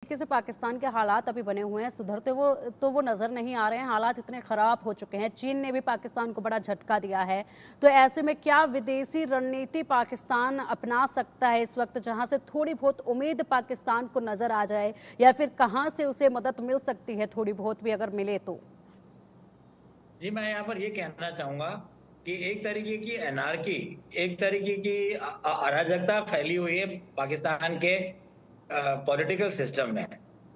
तरीके से पाकिस्तान के हालात अभी बने हुए हैं, सुधरते वो नज़र नहीं आ रहे हैं। हालात इतने ख़राब हो चुके हैं। चीन ने भी पाकिस्तान को बड़ा झटका दिया है। तो ऐसे में क्या विदेशी रणनीति पाकिस्तान अपना सकता है इस वक्त, जहां से थोड़ी बहुत उम्मीद पाकिस्तान को नज़र आ जाए, या फिर कहां से उसे मदद मिल सकती है, थोड़ी बहुत भी अगर मिले तो? जी, मैं यहाँ पर ये कहना चाहूंगा कि एक तरीके की एनार्की, एक तरीके की अराजकता फैली हुई है पाकिस्तान के पॉलिटिकल सिस्टम में।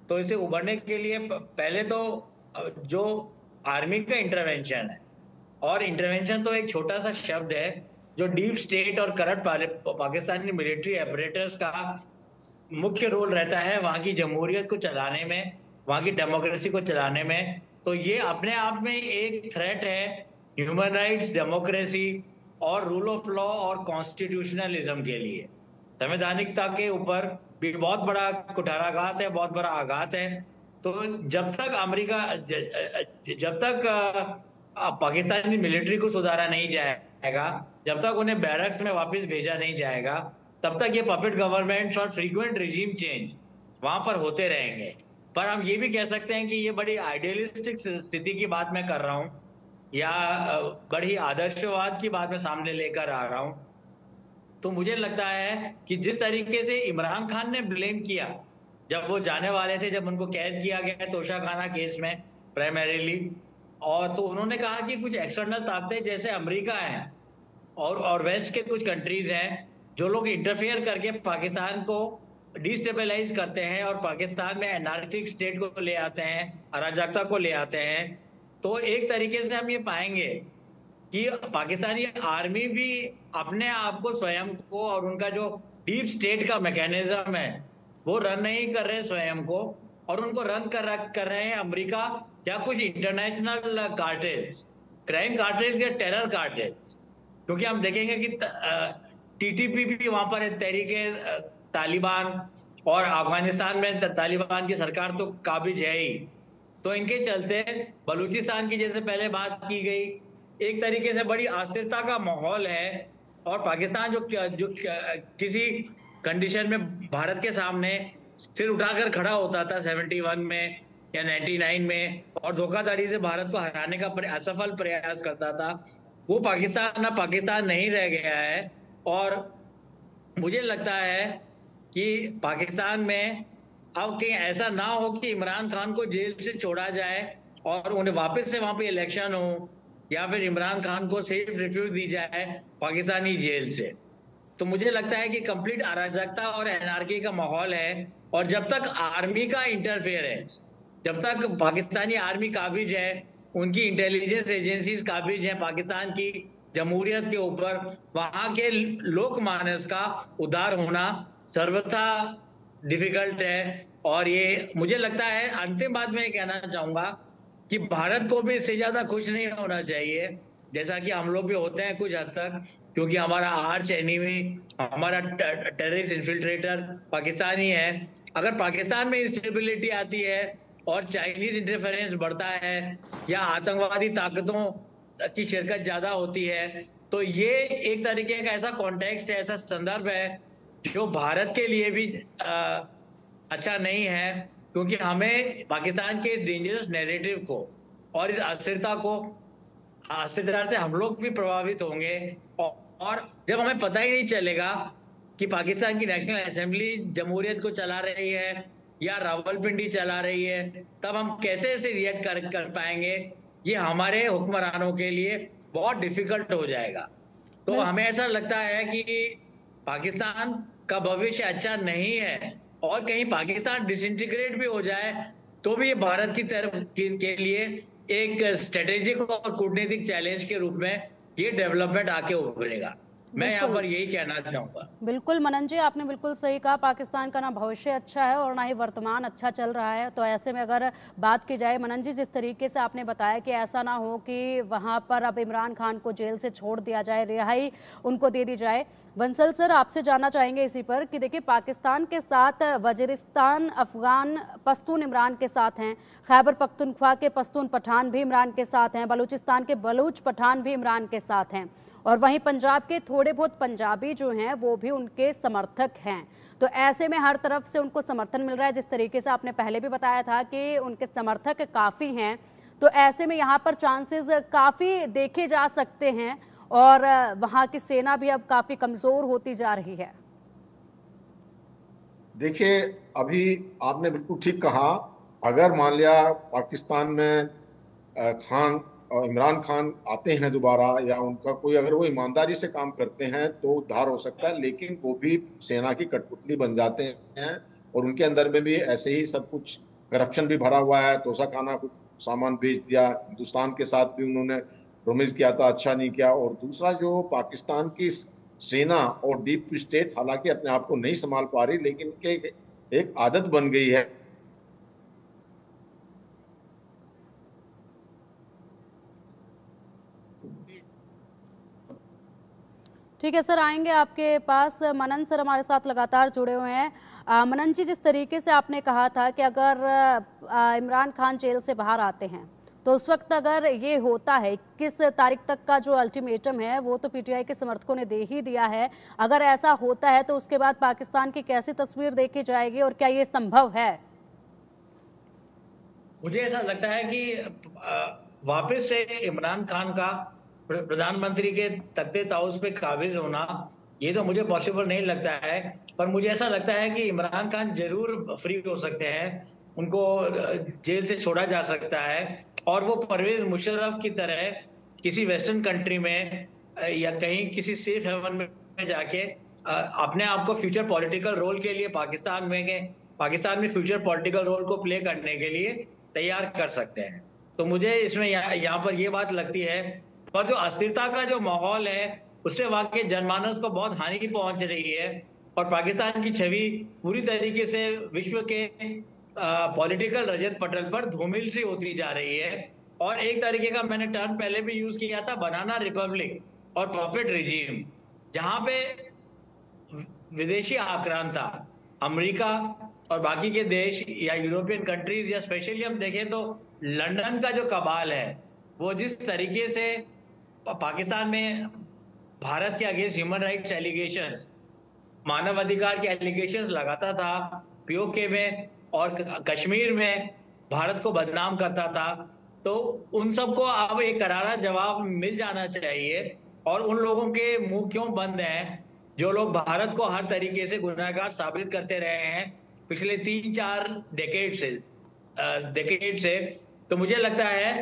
तो इसे उभरने के लिए पहले तो जो आर्मी का इंटरवेंशन है, और इंटरवेंशन तो एक छोटा सा शब्द है, जो डीप स्टेट और करप्ट पाकिस्तानी मिलिट्री एपरेटस का मुख्य रोल रहता है वहां की जमहूरियत को चलाने में, वहां की डेमोक्रेसी को चलाने में। तो ये अपने आप में एक थ्रेट है ह्यूमन राइट्स, डेमोक्रेसी और रूल ऑफ लॉ और कॉन्स्टिट्यूशनलिज्म के लिए। संवैधानिकता के ऊपर भी बहुत बड़ा कुठाराघात है, बहुत बड़ा आघात है। तो जब तक जब तक पाकिस्तानी मिलिट्री को सुधारा नहीं जाएगा, जब तक उन्हें बैरक्स में वापस भेजा नहीं जाएगा, तब तक ये पपेट गवर्नमेंट्स और फ्रीक्वेंट रिजीम चेंज वहां पर होते रहेंगे। पर हम ये भी कह सकते हैं कि ये बड़ी आइडियलिस्टिक स्थिति की बात मैं कर रहा हूं, या बड़ी आदर्शवाद की बात मैं सामने लेकर आ रहा हूं। तो मुझे लगता है कि जिस तरीके से इमरान खान ने ब्लेम किया जब वो जाने वाले थे, जब उनको कैद किया गया तोशाखाना केस में प्राइमरीली, और तो उन्होंने कहा कि कुछ एक्सटर्नल ताकतें जैसे अमेरिका है और वेस्ट के कुछ कंट्रीज हैं, जो लोग इंटरफेयर करके पाकिस्तान को डिस्टेबलाइज करते हैं और पाकिस्तान में एनार्किक स्टेट को ले आते हैं, अराजकता को ले आते हैं। तो एक तरीके से हम ये पाएंगे कि पाकिस्तानी आर्मी भी अपने आप को, स्वयं को, और उनका जो डीप स्टेट का मैकेनिज्म है वो रन नहीं कर रहे स्वयं को, और उनको रन कर रहे हैं अमेरिका या कुछ इंटरनेशनल कार्टेल्स, क्राइम कार्टेल्स या टेरर कार्टेल्स। क्योंकि हम देखेंगे कि टीटीपी भी वहां पर है, तहरीके तालिबान, और अफगानिस्तान में तालिबान की सरकार तो काबिज है ही। तो इनके चलते बलूचिस्तान की जैसे पहले बात की गई, एक तरीके से बड़ी अस्थिरता का माहौल है। और पाकिस्तान जो किसी कंडीशन में भारत के सामने सिर उठाकर खड़ा होता था 71 में या 99 में, और धोखाधड़ी से भारत को हराने का असफल प्रयास करता था, वो पाकिस्तान ना पाकिस्तान नहीं रह गया है। और मुझे लगता है कि पाकिस्तान में अब कहीं ऐसा ना हो कि इमरान खान को जेल से छोड़ा जाए और उन्हें वापस से वहां पे इलेक्शन हो, या फिर इमरान खान को सेफ रिफ्यूज दी जाए पाकिस्तानी जेल से। तो मुझे लगता है कि कंप्लीट अराजकता और एनार्की का माहौल है। और जब तक आर्मी का इंटरफेरेंस, जब तक पाकिस्तानी आर्मी काबिज है, उनकी इंटेलिजेंस एजेंसीज काबिज है पाकिस्तान की जमहूरियत के ऊपर, वहां के लोकमानस का उद्धार होना सर्वथा डिफिकल्ट है। और ये मुझे लगता है, अंतिम बात मैं ये कहना चाहूंगा कि भारत को भी इससे ज्यादा खुश नहीं होना चाहिए, जैसा कि हम लोग भी होते हैं कुछ हद तक, क्योंकि हमारा आर्च एनिमी, हमारा टेररिस्ट इन्फिल्ट्रेटर पाकिस्तान ही है। अगर पाकिस्तान में इंस्टेबिलिटी आती है और चाइनीज इंटरफेरेंस बढ़ता है, या आतंकवादी ताकतों की शिरकत ज्यादा होती है, तो ये एक तरीके का ऐसा कॉन्टेक्स्ट है, ऐसा संदर्भ है जो भारत के लिए भी अच्छा नहीं है। क्योंकि हमें पाकिस्तान के डेंजरस नैरेटिव को और इस अस्थिरता से हम लोग भी प्रभावित होंगे। और जब हमें पता ही नहीं चलेगा कि पाकिस्तान की नेशनल असेंबली जमहूरियत को चला रही है या रावलपिंडी चला रही है, तब हम कैसे इसे रिएक्ट कर पाएंगे, ये हमारे हुक्मरानों के लिए बहुत डिफिकल्ट हो जाएगा। तो हमें ऐसा लगता है कि पाकिस्तान का भविष्य अच्छा नहीं है, और कहीं पाकिस्तान डिसइंटीग्रेट भी हो जाए तो भी ये भारत की तरफ के लिए एक स्ट्रेटेजिक और कूटनीतिक चैलेंज के रूप में ये डेवलपमेंट आके उभरेगा। मैं यहाँ बिल्कुल पर यही कहना चाहूंगा। बिल्कुल मनन जी, आपने बिल्कुल सही कहा। पाकिस्तान का ना भविष्य अच्छा है और ना ही वर्तमान अच्छा चल रहा है। तो ऐसे में अगर बात की जाए मनन जी, जिस तरीके से आपने बताया कि ऐसा ना हो कि वहां पर अब इमरान खान को जेल से छोड़ दिया जाए, रिहाई उनको दे दी जाए। बंसल सर, आपसे जानना चाहेंगे इसी पर कि देखिए, पाकिस्तान के साथ वजीरिस्तान अफगान पश्तून इमरान के साथ हैं, खैबर पख्तूनख्वा के पश्तून पठान भी इमरान के साथ हैं, बलूचिस्तान के बलूच पठान भी इमरान के साथ हैं, और वहीं पंजाब के थोड़े बहुत पंजाबी जो हैं वो भी उनके समर्थक हैं। तो ऐसे में हर तरफ से उनको समर्थन मिल रहा है। जिस तरीके से आपने पहले भी बताया था कि उनके समर्थक काफ़ी हैं, तो ऐसे में यहाँ पर चांसेस काफ़ी देखे जा सकते हैं और वहाँ की सेना भी अब काफ़ी कमज़ोर होती जा रही है। देखिए, अभी आपने बिल्कुल ठीक कहा। अगर मान लिया पाकिस्तान में इमरान खान आते हैं दोबारा, या उनका कोई, अगर वो ईमानदारी से काम करते हैं तो उद्धार हो सकता है, लेकिन वो भी सेना की कठपुतली बन जाते हैं और उनके अंदर में भी ऐसे ही सब कुछ करप्शन भी भरा हुआ है। तोशा खाना को सामान बेच दिया, हिंदुस्तान के साथ भी उन्होंने रोमिज किया था, अच्छा नहीं किया। और दूसरा, जो पाकिस्तान की सेना और डीप स्टेट हालांकि अपने आप को नहीं संभाल पा रही, लेकिन इनके एक आदत बन गई है। ठीक है सर, आएंगे आपके पास। मनन सर हमारे साथ लगातार जुड़े हुए हैं। मनन जी, जिस तरीके से आपने कहा था कि अगर इमरान खान जेल से बाहर आते हैं तो उस वक्त अगर ये होता है, किस तारीख तक का जो अल्टीमेटम है वो तो पीटीआई के समर्थकों ने दे ही दिया है, अगर ऐसा होता है तो उसके बाद पाकिस्तान की कैसी तस्वीर देखी जाएगी और क्या ये संभव है? मुझे ऐसा लगता है कि वापस से इमरान खान का प्रधानमंत्री के तख्ते ताउस पे काबिज होना, ये तो मुझे पॉसिबल नहीं लगता है। पर मुझे ऐसा लगता है कि इमरान खान जरूर फ्री हो सकते हैं, उनको जेल से छोड़ा जा सकता है और वो परवेज मुशर्रफ की तरह किसी वेस्टर्न कंट्री में या कहीं किसी सेफ हेवन में जाके अपने आप को फ्यूचर पॉलिटिकल रोल के लिए पाकिस्तान में फ्यूचर पॉलिटिकल रोल को प्ले करने के लिए तैयार कर सकते हैं। तो मुझे इसमें यहाँ पर ये बात लगती है। और जो अस्थिरता का जो माहौल है उससे वहाँ के जनमानस को बहुत हानि पहुंच रही है और पाकिस्तान की छवि पूरी तरीके से विश्व के पॉलिटिकल रजत पटल पर धूमिल सी होती जा रही है। और एक तरीके का मैंने टर्म पहले भी यूज किया था, बनाना रिपब्लिक और पॉपेट रिजीम, जहां पे विदेशी आक्रांता अमेरिका और बाकी के देश या यूरोपियन कंट्रीज, या स्पेशली हम देखें तो लंदन का जो कबाल है, वो जिस तरीके से पाकिस्तान में भारत के अगेंस्ट ह्यूमन राइट्स एलिगेशंस, मानव अधिकार के एलिगेशंस लगाता था, पीओके में और कश्मीर में भारत को बदनाम करता था, तो उन सबको अब एक करारा जवाब मिल जाना चाहिए। और उन लोगों के मुंह क्यों बंद हैं जो लोग भारत को हर तरीके से गुनहगार साबित करते रहे हैं पिछले 3-4 डेकेड से। तो मुझे लगता है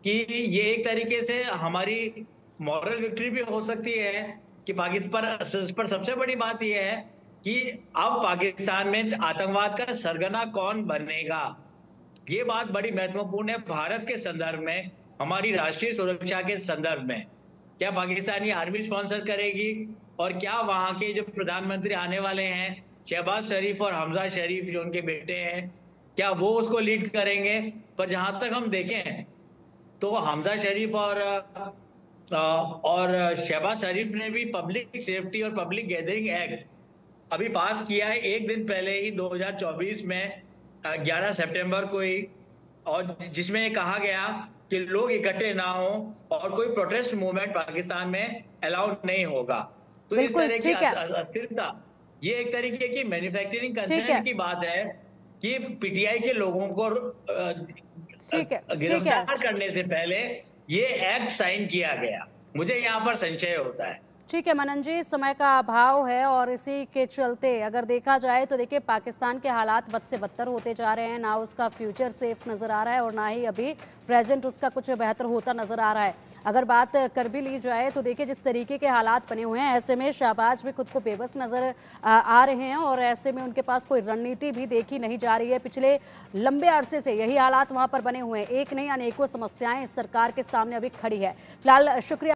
कि ये एक तरीके से हमारी मॉरल विक्ट्री भी हो सकती है कि पाकिस्तान पर सबसे बड़ी बात यह है कि अब पाकिस्तान में आतंकवाद का सरगना कौन बनेगा, ये बात बड़ी महत्वपूर्ण है भारत के संदर्भ में, हमारी राष्ट्रीय सुरक्षा के संदर्भ में। क्या पाकिस्तानी आर्मी स्पॉन्सर करेगी और क्या वहां के जो प्रधानमंत्री आने वाले हैं, शहबाज शरीफ और हमजा शरीफ जो उनके बेटे हैं, क्या वो उसको लीड करेंगे? पर जहां तक हम देखें तो हमजा शरीफ और शहबाज शरीफ ने भी पब्लिक सेफ्टी और पब्लिक गैदरिंग एक्ट अभी पास किया है, एक दिन पहले ही 2024 में 11 सितंबर को ही, और जिसमें कहा गया कि लोग इकट्ठे ना हो और कोई प्रोटेस्ट मूवमेंट पाकिस्तान में अलाउड नहीं होगा। तो इस तरह की अस्थिरता, ये एक तरीके की मैन्युफैक्चरिंग कंसर्न की बात है कि पीटीआई के लोगों को गिरफ्तार करने से पहले ये एक्ट साइन किया गया। मुझे यहाँ पर संशय होता है। ठीक है मनन जी, समय का अभाव है और इसी के चलते अगर देखा जाए तो देखिए पाकिस्तान के हालात बद से बदतर होते जा रहे हैं, ना उसका फ्यूचर सेफ नज़र आ रहा है और ना ही अभी प्रेजेंट उसका कुछ बेहतर होता नज़र आ रहा है। अगर बात कर भी ली जाए तो देखिए जिस तरीके के हालात बने हुए हैं, ऐसे में शहबाज भी खुद को बेबस नज़र आ रहे हैं और ऐसे में उनके पास कोई रणनीति भी देखी नहीं जा रही है। पिछले लंबे अरसे से यही हालात वहाँ पर बने हुए हैं, एक नहीं अनेकों समस्याएं इस सरकार के सामने अभी खड़ी है। फिलहाल शुक्रिया।